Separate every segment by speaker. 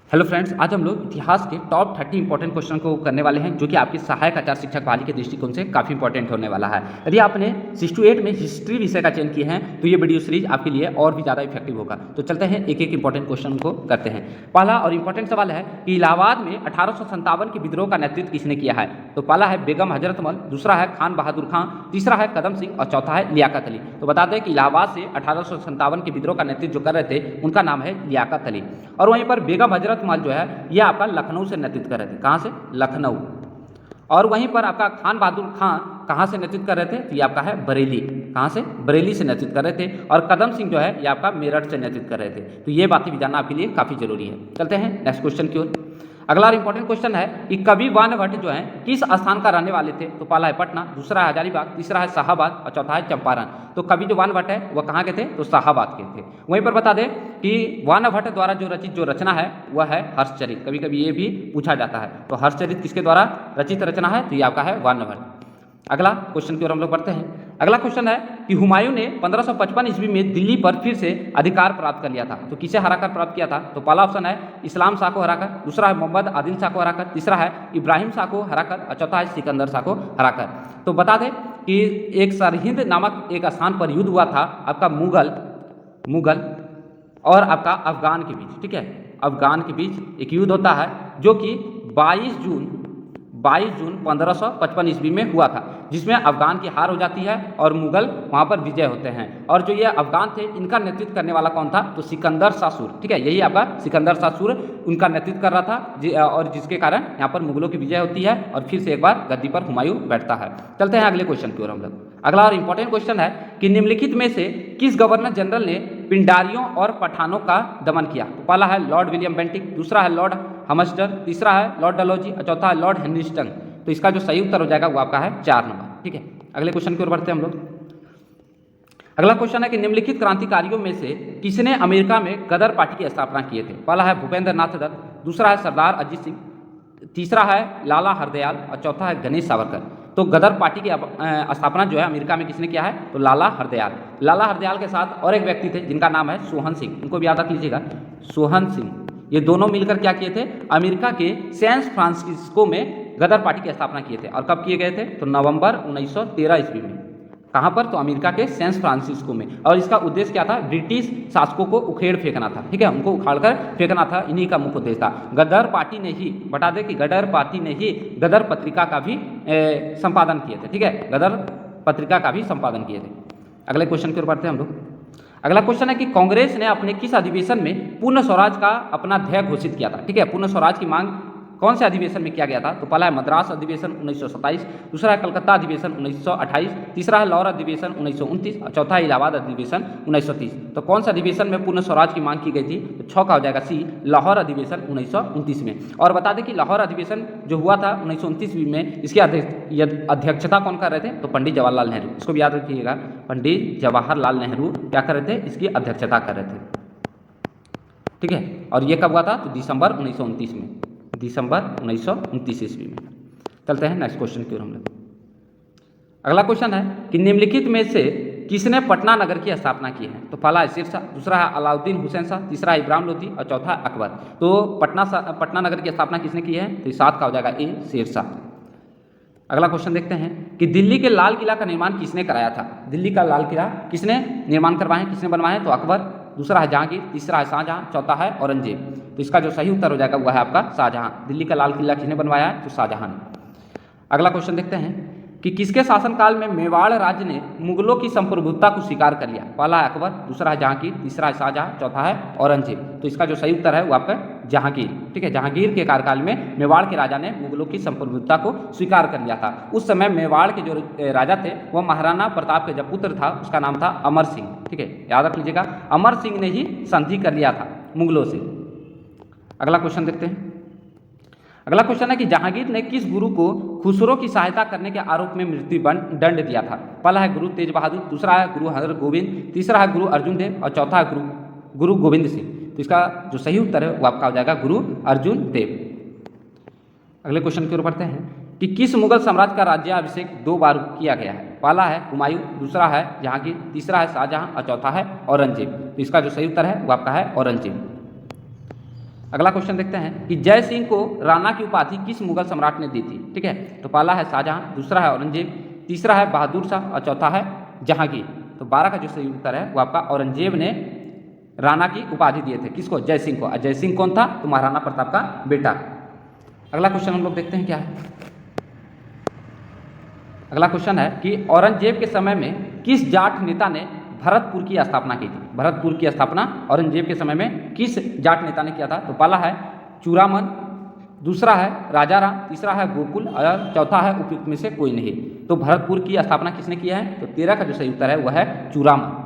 Speaker 1: Hello friends, आज हम लोग इतिहास के टॉप 30 इंपॉर्टेंट क्वेश्चन को करने वाले हैं जो कि आपकी सहायक आचार शिक्षक बहाली के दृष्टिकोण से काफ़ी इंपॉर्टेंट होने वाला है। यदि आपने 6 to 8 में हिस्ट्री विषय का चयन किया है तो ये वीडियो सीरीज आपके लिए और भी ज़्यादा इफेक्टिव होगा। तो चलते हैं एक एक इंपॉर्टेंट क्वेश्चन को करते हैं। पहला और इंपॉर्टेंट सवाल है कि इलाहाबाद में 1857 के विद्रोह का नेतृत्व किसने किया है। तो पहला है बेगम हजरत महल, दूसरा है खान बहादुर खां, तीसरा है कदम सिंह और चौथा है लियाकत अली। तो बता दें कि इलाहाबाद से 1857 के विद्रोह का नेतृत्व जो कर रहे थे उनका नाम है लियाकत अली। और वहीं पर बेगम हजरत महल जो है ये आपका लखनऊ से नेतृत्व कर रहे थे। कहाँ से? लखनऊ। और वहीं पर आपका खान बहादुर खां कहाँ से नेतृत्व कर रहे थे? तो ये आपका है बरेली। कहाँ से? बरेली से नेतृत्व कर रहे थे। और कदम सिंह जो है ये आपका मेरठ से नेतृत्व कर रहे थे। तो ये बातें भी जानना आपके लिए काफ़ी जरूरी है। चलते हैं नेक्स्ट क्वेश्चन की ओर। अगला इंपॉर्टेंट क्वेश्चन है कि कवि वान भट्ट जो है किस स्थान का रहने वाले थे। तो पहला है पटना, दूसरा है हजारीबाग, तीसरा है शाहाबाद और चौथा है चंपारण। तो कवि जो वान भट्ट है वह कहाँ के थे? तो शाहाबाद के थे। वहीं पर बता दें कि वान भट्ट द्वारा जो रचित जो रचना है वह है हर्षचरित। कभी कभी ये भी पूछा जाता है। तो हर्षचरित किसके द्वारा रचित रचना है? तो ये आपका है वान भट्ट। अगला क्वेश्चन की ओर हम लोग बढ़ते हैं। अगला क्वेश्चन है कि हुमायूं ने 1555 ईस्वी में दिल्ली पर फिर से अधिकार प्राप्त कर लिया था। तो किसे हराकर प्राप्त किया था? तो पहला ऑप्शन है इस्लाम शाह को हराकर, दूसरा है मोहम्मद आदिल शाह को हराकर, तीसरा है इब्राहिम शाह को हराकर और चौथा है सिकंदर शाह को हराकर। तो बता दें कि एक सरहिंद नामक एक स्थान पर युद्ध हुआ था आपका मुगल और आपका अफगान के बीच। ठीक है, अफगान के बीच एक युद्ध होता है जो कि 22 जून 1555 ईस्वी में हुआ था, जिसमें अफगान की हार हो जाती है और मुगल वहाँ पर विजय होते हैं। और जो ये अफगान थे इनका नेतृत्व करने वाला कौन था? तो सिकंदर शाह सूर। ठीक है, यही आपका सिकंदर शाह सूर उनका नेतृत्व कर रहा था और जिसके कारण यहाँ पर मुगलों की विजय होती है और फिर से एक बार गद्दी पर हुमायूं बैठता है। चलते हैं अगले क्वेश्चन की ओर हम लोग। अगला और इंपॉर्टेंट क्वेश्चन है कि निम्नलिखित में से किस गवर्नर जनरल ने पिंडारियों और पठानों का दमन किया। तो पहला है लॉर्ड विलियम बेंटिक, दूसरा है लॉर्ड हमस्टर, तीसरा है लॉर्ड डलहौजी और चौथा है लॉर्ड हेनरी स्टंग। तो इसका जो सही उत्तर हो जाएगा वो आपका है 4 नंबर। ठीक है, अगले क्वेश्चन की ओर बढ़ते हैं हम लोग। अगला क्वेश्चन है कि निम्नलिखित क्रांतिकारियों में से किसने अमेरिका में गदर पार्टी की स्थापना किए थे। पहला है भूपेंद्र नाथ दत्त, दूसरा है सरदार अजीत सिंह, तीसरा है लाला हरदयाल और चौथा है गणेश सावरकर। तो गदर पार्टी की स्थापना जो है अमेरिका में किसने किया है? तो लाला हरदयाल। लाला हरदयाल के साथ और एक व्यक्ति थे जिनका नाम है सोहन सिंह। उनको भी याद रख लीजिएगा, सोहन सिंह। ये दोनों मिलकर क्या किए थे? अमेरिका के सैन फ्रांसिस्को में गदर पार्टी की स्थापना किए थे। और कब किए गए थे? तो नवंबर 1913 ईस्वी में। कहाँ पर? तो अमेरिका के सैन फ्रांसिस्को में। और इसका उद्देश्य क्या था? ब्रिटिश शासकों को उखेड़ फेंकना था। ठीक है, उनको उखाड़कर फेंकना था, इन्हीं का मुख्य उद्देश्य था। गदर पार्टी ने ही, बता दें कि गदर पार्टी ने ही गदर पत्रिका का भी संपादन किए थे। ठीक है, गदर पत्रिका का भी संपादन किए थे। अगले क्वेश्चन की ओर बढ़ते हैं हम लोग। अगला क्वेश्चन है कि कांग्रेस ने अपने किस अधिवेशन में पूर्ण स्वराज का अपना ध्येय घोषित किया था। ठीक है, पूर्ण स्वराज की मांग कौन से अधिवेशन में किया गया था? तो पहला है मद्रास अधिवेशन 1927, दूसरा है कलकत्ता अधिवेशन 1928, तीसरा है लाहौर अधिवेशन 1929 और चौथा है इलाहाबाद अधिवेशन 1930। तो कौन सा अधिवेशन में पूर्ण स्वराज की मांग की गई थी? तो 6 का हो जाएगा सी, लाहौर अधिवेशन 1929 में। और बता दें कि लाहौर अधिवेशन जो हुआ था 1929 में, इसकी अध्यक्षता कौन कर रहे थे? तो पंडित जवाहरलाल नेहरू। इसको भी याद रखिएगा, पंडित जवाहरलाल नेहरू क्या कर रहे थे? इसकी अध्यक्षता कर रहे थे। ठीक है, और ये कब हुआ था? तो दिसंबर 1929 में, दिसंबर 1929 ईस्वी में। चलते हैं नेक्स्ट क्वेश्चन की ओर हम लोग। अगला क्वेश्चन है कि निम्नलिखित में से किसने पटना नगर की स्थापना की है। तो पहला है शेरशाह, दूसरा है अलाउद्दीन हुसैन शाह, तीसरा है इब्राहिम लोधी और चौथा है अकबर। तो पटना नगर की स्थापना किसने की है? तो 7 का हो जाएगा ए, शेरशाह। अगला क्वेश्चन देखते हैं कि दिल्ली के लाल किला का निर्माण किसने कराया था। दिल्ली का लाल किला किसने निर्माण करवाया, किसने बनवाया? तो अकबर, दूसरा है जहांगीर, तीसरा है शाहजहां, चौथा है औरंगजेब। तो इसका जो सही उत्तर हो जाएगा वह है आपका शाहजहां। दिल्ली का लाल किला किसने बनवाया है? तो शाहजहां ने। अगला क्वेश्चन देखते हैं कि किसके शासनकाल में मेवाड़ राज्य ने मुगलों की संप्रभुता को स्वीकार कर लिया। पहला है अकबर, दूसरा है जहांगीर, तीसरा है शाहजहां, चौथा है औरंगजेब। तो इसका जो सही उत्तर है वो आपका जहांगीर। ठीक है, जहांगीर के कार्यकाल में मेवाड़ के राजा ने मुगलों की संप्रभुता को स्वीकार कर लिया था। उस समय मेवाड़ के जो राजा थे वह महाराणा प्रताप के जो पुत्र था उसका नाम था अमर सिंह। ठीक है, याद रख लीजिएगा, अमर सिंह ने ही संधि कर लिया था मुगलों से। अगला क्वेश्चन देखते हैं। अगला क्वेश्चन है कि जहांगीर ने किस गुरु को खुसरो की सहायता करने के आरोप में मृत्यु दंड दिया था। पहला है गुरु तेज बहादुर, दूसरा है गुरु हर गोविंद, तीसरा है गुरु अर्जुन देव और चौथा है गुरु गोविंद सिंह। तो इसका जो सही उत्तर है वो आपका हो जाएगा गुरु अर्जुन देव। अगले क्वेश्चन की ओर बढ़ते हैं कि किस मुगल साम्राज्य का राज्याभिषेक 2 बार किया गया है। पहला है हुमायूं, दूसरा है जहांगीर, तीसरा है शाहजहां और चौथा है औरंगजेब। तो इसका जो सही उत्तर है वो आपका है औरंगजेब। अगला क्वेश्चन देखते हैं कि जय सिंह को राणा की उपाधि किस मुगल सम्राट ने दी थी। ठीक है, तो पहला है शाहजहां, दूसरा है औरंगजेब, तीसरा है बहादुर शाह और चौथा है जहांगीर। तो 12 का जो सही उत्तर है वो आपका औरंगजेब ने राणा की उपाधि दिए थे। किसको? जय सिंह को। जय सिंह कौन था? तो महाराणा प्रताप का बेटा। अगला क्वेश्चन हम लोग देखते हैं क्या है। अगला क्वेश्चन है कि औरंगजेब के समय में किस जाट नेता ने भरतपुर की स्थापना की थी। भरतपुर की स्थापना औरंगजेब के समय में किस जाट नेता ने किया था। तो पहला है चूड़ामन, दूसरा है राजाराम, तीसरा है गोकुल और चौथा है उपयुक्त में से कोई नहीं। तो भरतपुर की स्थापना किसने किया है? तो 13 का जो सही उत्तर है वह है चूड़ामन।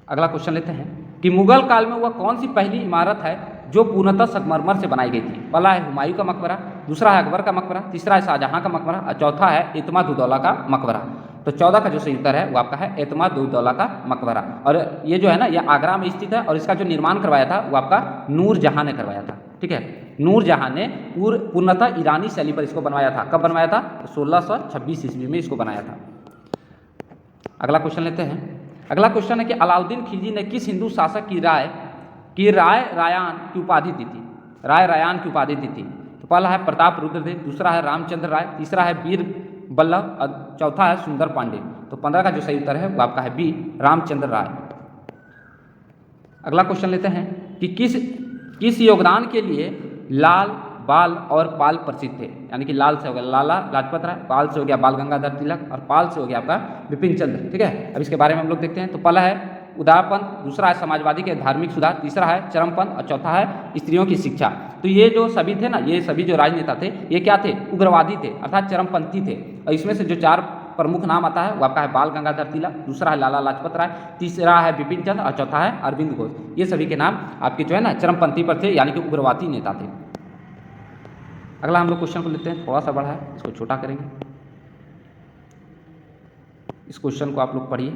Speaker 1: अगला क्वेश्चन लेते हैं कि मुगल काल में वह कौन सी पहली इमारत है जो पूर्णतः संगमरमर से बनाई गई थी। पहला है हुमायूं का मकबरा, दूसरा है अकबर का मकबरा, तीसरा है शाहजहां का मकबरा और चौथा है एतमाद-उद-दौला का मकबरा। तो 14 का जो सही उत्तर है वो आपका है एतमाद-उद-दौला का मकबरा। और ये जो है ना ये आगरा में स्थित है और इसका जो निर्माण करवाया था वो आपका नूरजहां ने करवाया था। ठीक है, नूरजहां ने पूर्णतः ईरानी शैली पर इसको बनवाया था। कब बनवाया था? तो 1626 ईस्वी में इसको बनाया था। अगला क्वेश्चन लेते हैं। अगला क्वेश्चन है कि अलाउद्दीन खिलजी ने किस हिंदू शासक की राय रायान की उपाधि दी थी। राय रायान की उपाधि दी थी। तो पहला है प्रताप रुद्रदेव, दूसरा है रामचंद्र राय, तीसरा है वीर बल्लभ और चौथा है सुंदर पांडे। तो 15 का जो सही उत्तर है वो आपका है बी रामचंद्र राय। अगला क्वेश्चन लेते हैं कि किस योगदान के लिए लाल, बाल और पाल प्रसिद्ध थे। यानी कि लाल से हो गया लाला लाजपत राय, बाल से हो गया बाल गंगाधर तिलक और पाल से हो गया आपका विपिन चंद्र। ठीक है, अब इसके बारे में हम लोग देखते हैं। तो पहला है उदारपंथ, दूसरा है समाजवादी के धार्मिक सुधार, तीसरा है चरमपंथ और चौथा है स्त्रियों की शिक्षा। तो ये जो सभी थे ना, ये सभी जो राजनेता थे ये क्या थे? उग्रवादी थे अर्थात चरमपंथी थे। और इसमें से जो 4 प्रमुख नाम आता है वो आपका है बाल गंगाधर तिलक, दूसरा है लाला लाजपत राय, तीसरा है विपिन चंद्र और चौथा है अरविंद घोष। ये सभी के नाम आपके जो है ना चरमपंथी पर थे, यानी कि उग्रवादी नेता थे। अगला हम लोग क्वेश्चन को लेते हैं, थोड़ा सा बड़ा है, इसको छोटा करेंगे। इस क्वेश्चन को आप लोग पढ़िए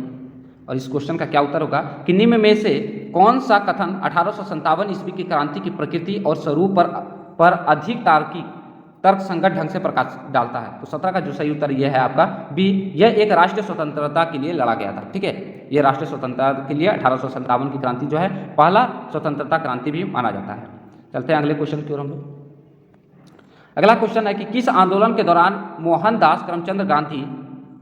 Speaker 1: और इस क्वेश्चन का क्या उत्तर होगा कि निम्न में से कौन सा कथन 1857 ईस्वी की क्रांति की प्रकृति और स्वरूप पर अधिक तर्क संगत ढंग से प्रकाश डालता है। तो 17 का जो सही उत्तर यह है आपका बी, यह एक राष्ट्रीय स्वतंत्रता के लिए लड़ा गया था। ठीक है, यह राष्ट्रीय स्वतंत्रता के लिए 1857 की क्रांति जो है पहला स्वतंत्रता क्रांति भी माना जाता है। चलते हैं अगले क्वेश्चन की ओर हम लोग। अगला क्वेश्चन है कि किस आंदोलन के दौरान मोहनदास करमचंद गांधी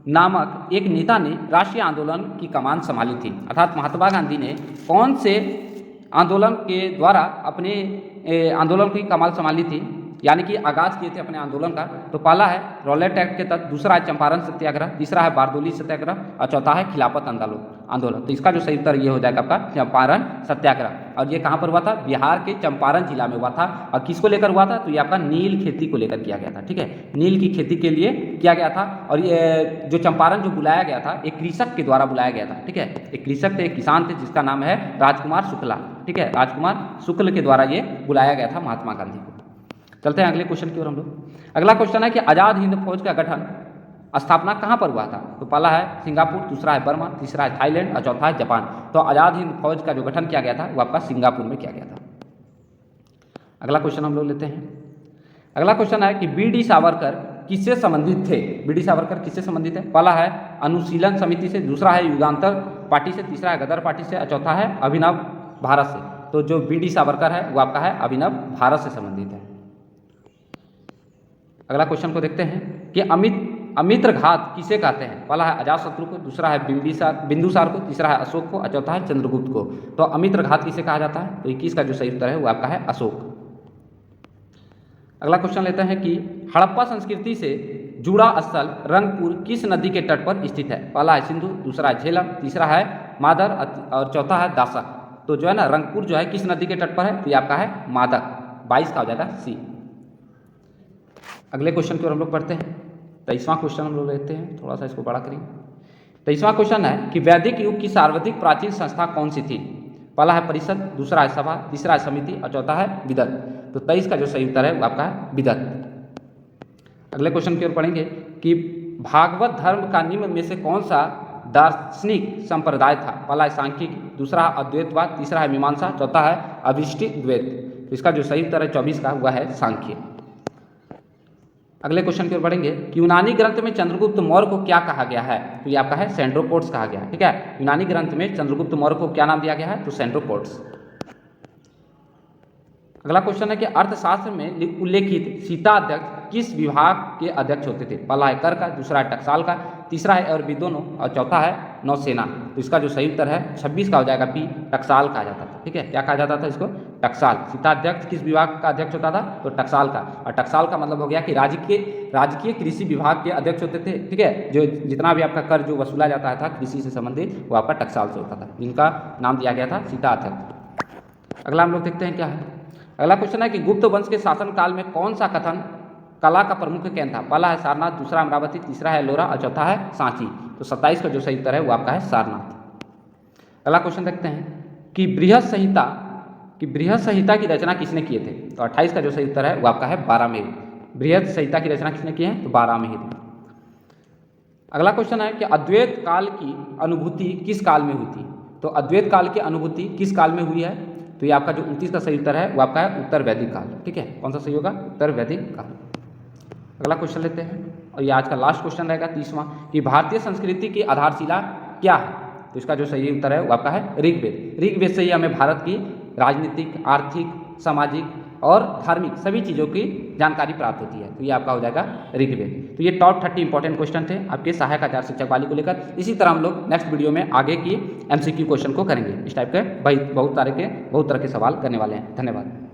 Speaker 1: नामक एक नेता ने राष्ट्रीय आंदोलन की कमान संभाली थी। अर्थात महात्मा गांधी ने कौन से आंदोलन के द्वारा अपने आंदोलन की कमान संभाली थी, यानी कि आगाज किए थे अपने आंदोलन का। तो पहला है रॉलेट एक्ट के तहत, दूसरा है चंपारण सत्याग्रह, तीसरा है बारदोली सत्याग्रह और चौथा है खिलाफत आंदोलन। तो इसका जो सही उत्तर ये हो जाएगा आपका चंपारण सत्याग्रह। और ये कहाँ पर हुआ था? बिहार के चंपारण जिला में हुआ था। और किसको लेकर हुआ था? तो ये आपका नील खेती को लेकर किया गया था। ठीक है, नील की खेती के लिए किया गया था। और ये जो चंपारण जो बुलाया गया था एक कृषक के द्वारा बुलाया गया था। ठीक है, एक कृषक थे, एक किसान थे जिसका नाम है राजकुमार शुक्ला। ठीक है, राजकुमार शुक्ल के द्वारा ये बुलाया गया था महात्मा गांधी को। चलते हैं अगले क्वेश्चन की ओर हम लोग। अगला क्वेश्चन है कि आज़ाद हिंद फौज का गठन स्थापना कहाँ पर हुआ था। तो पहला है सिंगापुर, दूसरा है बर्मा, तीसरा है थाईलैंड और चौथा है जापान। तो आज़ाद हिंद फौज का जो गठन किया गया था वो आपका सिंगापुर में किया गया था। अगला क्वेश्चन हम लोग लेते हैं। अगला क्वेश्चन है कि बी.डी. सावरकर किससे संबंधित थे। बी.डी. सावरकर किससे संबंधित है? पहला है अनुशीलन समिति से, दूसरा है युगांतर पार्टी से, तीसरा है गदर पार्टी से और चौथा है अभिनव भारत से। तो जो बी.डी. सावरकर है वो आपका है अभिनव भारत से संबंधित है। अगला क्वेश्चन को देखते हैं कि अमित्र घात किसे कहते हैं। पहला है अजातशत्रु को, दूसरा है बिंदुसार को, तीसरा है अशोक को और चौथा है चंद्रगुप्त को। तो अमित्र घात किसे कहा जाता है? तो 21 का जो सही उत्तर है वो आपका है अशोक। अगला क्वेश्चन लेते हैं कि हड़प्पा संस्कृति से जुड़ा स्थल रंगपुर किस नदी के तट पर स्थित है। पहला है सिंधु, दूसरा है झेलम, तीसरा है मादर और चौथा है दासक। तो जो है ना रंगपुर जो है किस नदी के तट पर है? तो ये आपका है मादक। 22 का हो जाएगा सी। अगले क्वेश्चन की ओर हम लोग पढ़ते हैं। 23वां क्वेश्चन हम लोग लेते हैं, थोड़ा सा इसको बड़ा करेंगे। 23वां क्वेश्चन है कि वैदिक युग की सर्वाधिक प्राचीन संस्था कौन सी थी। पहला है परिषद, दूसरा है सभा, तीसरा है समिति और चौथा है विदत। तो 23 का जो सही उत्तर है वो आपका है विदत। अगले क्वेश्चन की ओर पढ़ेंगे कि भागवत धर्म का निम्न में से कौन सा दार्शनिक संप्रदाय था। पहला है सांख्यिकी, दूसरा है अद्वैतवाद, तीसरा है मीमांसा, चौथा है अभिष्टि द्वैत। तो इसका जो सही उत्तर है 24 का हुआ है सांख्य। अगले क्वेश्चन की ओर बढ़ेंगे कि यूनानी ग्रंथ में चंद्रगुप्त मौर्य को क्या कहा गया है। तो ये आपका है सेंड्रोपोड्स कहा गया है। ठीक है, यूनानी ग्रंथ में चंद्रगुप्त मौर्य को क्या नाम दिया गया है? तो सेंड्रोपोड्स। अगला क्वेश्चन है कि अर्थशास्त्र में उल्लेखित सीता अध्यक्ष किस विभाग के अध्यक्ष होते थे? पहला है कर का, दूसरा है टकसाल का, तीसरा है और भी दोनों, और चौथा है नौसेना। तो इसका जो सही उत्तर है 26 का हो जाएगा बी, टकसाल कहा जाता था। ठीक है, क्या कहा जाता था इसको? टकसाल। सीता अध्यक्ष किस विभाग का अध्यक्ष होता था? तो टकसाल का। और टकसाल का मतलब हो गया कि राजकीय कृषि विभाग के अध्यक्ष होते थे। ठीक है, जो जितना भी आपका कर जो वसूला जाता था कृषि से संबंधित वो आपका टकसाल से होता था, जिनका नाम दिया गया था सीता अध्यक्ष। अगला हम लोग देखते हैं क्या है। अगला क्वेश्चन है कि गुप्त वंश के शासनकाल में कौन सा कथन कला का प्रमुख केंद्र था? पहला है सारनाथ, दूसरा अमरावती, तीसरा है एलोरा और चौथा है सांची। तो 27 का जो सही उत्तर है वो आपका है सारनाथ। अगला क्वेश्चन देखते हैं कि बृहद संहिता की रचना किसने किए थे? तो 28 का जो सही उत्तर है वो आपका है बारामिहिर। बृहद संहिता की रचना किसने की है? तो बारामिहिर। अगला क्वेश्चन है कि अद्वैत काल की अनुभूति किस काल में हुई थी? तो अद्वैत काल की अनुभूति किस काल में हुई है? तो ये आपका जो 29 का सही उत्तर है वो आपका है उत्तर वैदिक काल। ठीक है, कौन सा सही होगा? उत्तर वैदिक काल। अगला क्वेश्चन लेते हैं और ये आज का लास्ट क्वेश्चन रहेगा 30वां, कि भारतीय संस्कृति की आधारशिला क्या है? तो इसका जो सही उत्तर है वो आपका है ऋग्वेद। ऋग्वेद से ही हमें भारत की राजनीतिक, आर्थिक, सामाजिक और धार्मिक सभी चीज़ों की जानकारी प्राप्त होती है। तो ये आपका हो जाएगा ऋग्वेद। तो ये टॉप 30 इंपॉर्टेंट क्वेश्चन थे आपके सहायक आचार शिक्षक वाली को लेकर। इसी तरह हम लोग नेक्स्ट वीडियो में आगे की MCQ क्वेश्चन को करेंगे। इस टाइप के बहुत तरह के सवाल करने वाले हैं। धन्यवाद।